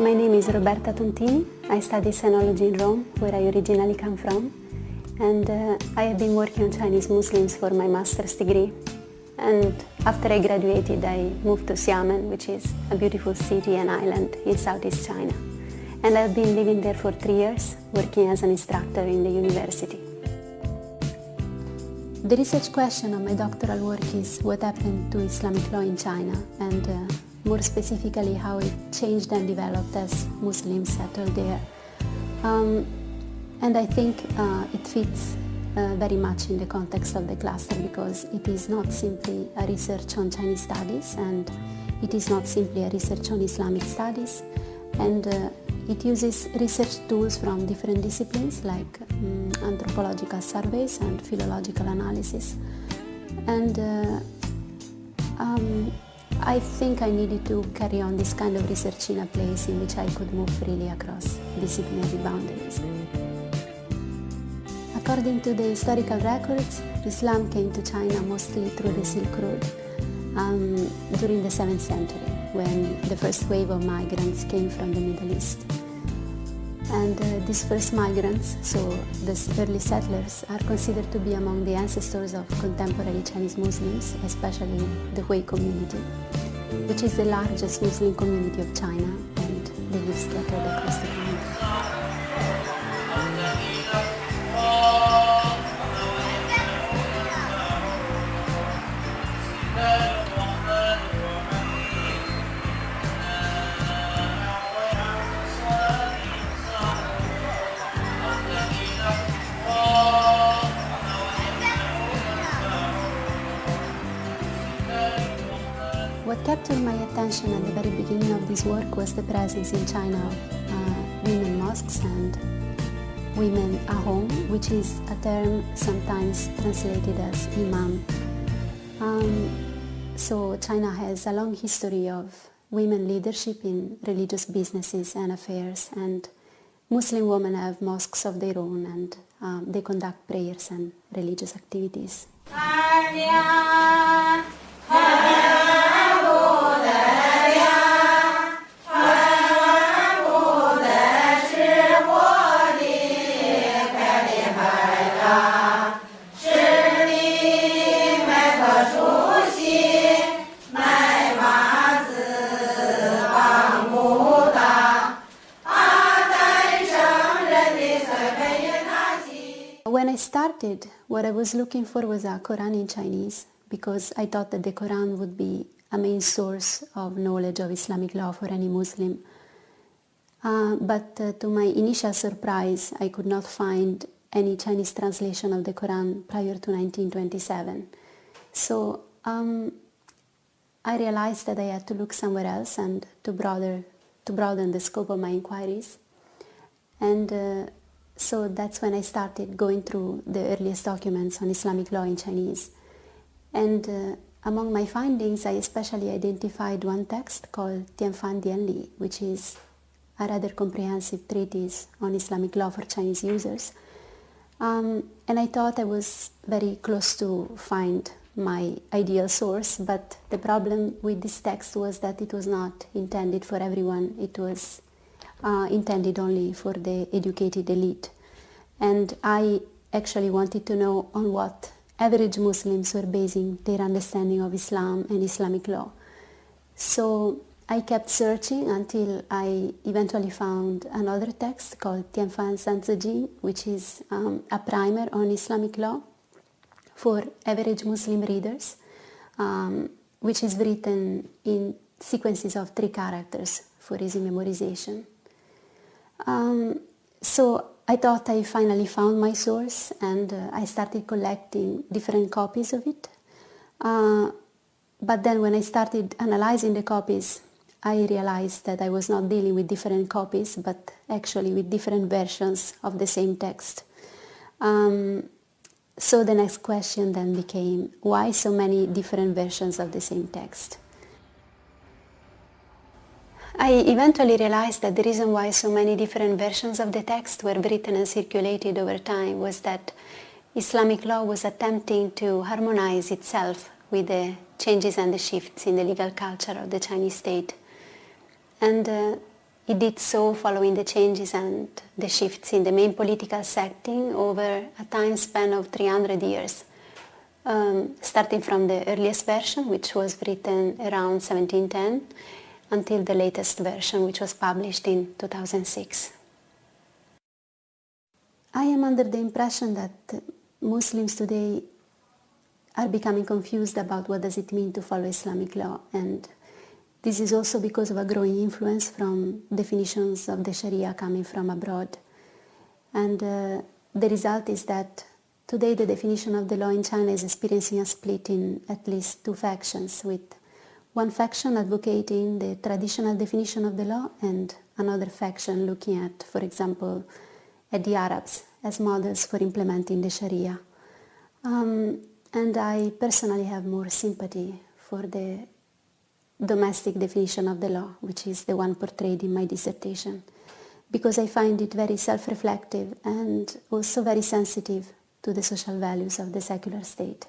My name is Roberta Tontini. I study sinology in Rome, where I originally come from, and I have been working on Chinese Muslims for my master's degree. And after I graduated, I moved to Xiamen, which is a beautiful city and island in Southeast China. And I've been living there for 3 years, working as an instructor in the university. The research question of my doctoral work is what happened to Islamic law in China, and more specifically how it changed and developed as Muslims settled there. And I think it fits very much in the context of the cluster, because it is not simply a research on Chinese studies, and it is not simply a research on Islamic studies, and it uses research tools from different disciplines like anthropological surveys and philological analysis. And I think I needed to carry on this kind of research in a place in which I could move freely across disciplinary boundaries. According to the historical records, Islam came to China mostly through the Silk Road during the 7th century, when the first wave of migrants came from the Middle East. And these first migrants, so the early settlers, are considered to be among the ancestors of contemporary Chinese Muslims, especially the Hui community, which is the largest Muslim community of China, and they live scattered across the country. What captured my attention at the very beginning of this work was the presence in China of women mosques and women ahom, which is a term sometimes translated as imam. So China has a long history of women leadership in religious businesses and affairs, and Muslim women have mosques of their own, and they conduct prayers and religious activities. When I started, what I was looking for was a Quran in Chinese, because I thought that the Quran would be a main source of knowledge of Islamic law for any Muslim. But to my initial surprise, I could not find any Chinese translation of the Quran prior to 1927. So I realized that I had to look somewhere else and to broaden the scope of my inquiries. And so that's when I started going through the earliest documents on Islamic law in Chinese. And among my findings, I especially identified one text called Tianfan Dianli, which is a rather comprehensive treatise on Islamic law for Chinese users. And I thought I was very close to find my ideal source, but the problem with this text was that it was not intended for everyone. It was intended only for the educated elite. And I actually wanted to know on what average Muslims were basing their understanding of Islam and Islamic law. So I kept searching until I eventually found another text called Tianfan Sanziji, which is a primer on Islamic law for average Muslim readers, which is written in sequences of 3 characters for easy memorization. So I thought I finally found my source, and I started collecting different copies of it. But then when I started analyzing the copies, I realized that I was not dealing with different copies, but actually with different versions of the same text. So the next question then became, why so many different versions of the same text? I eventually realized that the reason why so many different versions of the text were written and circulated over time was that Islamic law was attempting to harmonize itself with the changes and the shifts in the legal culture of the Chinese state. And It did so following the changes and the shifts in the main political setting over a time span of 300 years, starting from the earliest version, which was written around 1710, until the latest version, which was published in 2006. I am under the impression that Muslims today are becoming confused about what does it mean to follow Islamic law, and this is also because of a growing influence from definitions of the Sharia coming from abroad. And the result is that today the definition of the law in China is experiencing a split in at least two factions, with one faction advocating the traditional definition of the law and another faction looking at, for example, at the Arabs as models for implementing the Sharia. And I personally have more sympathy for the domestic definition of the law, which is the one portrayed in my dissertation, because I find it very self-reflective and also very sensitive to the social values of the secular state.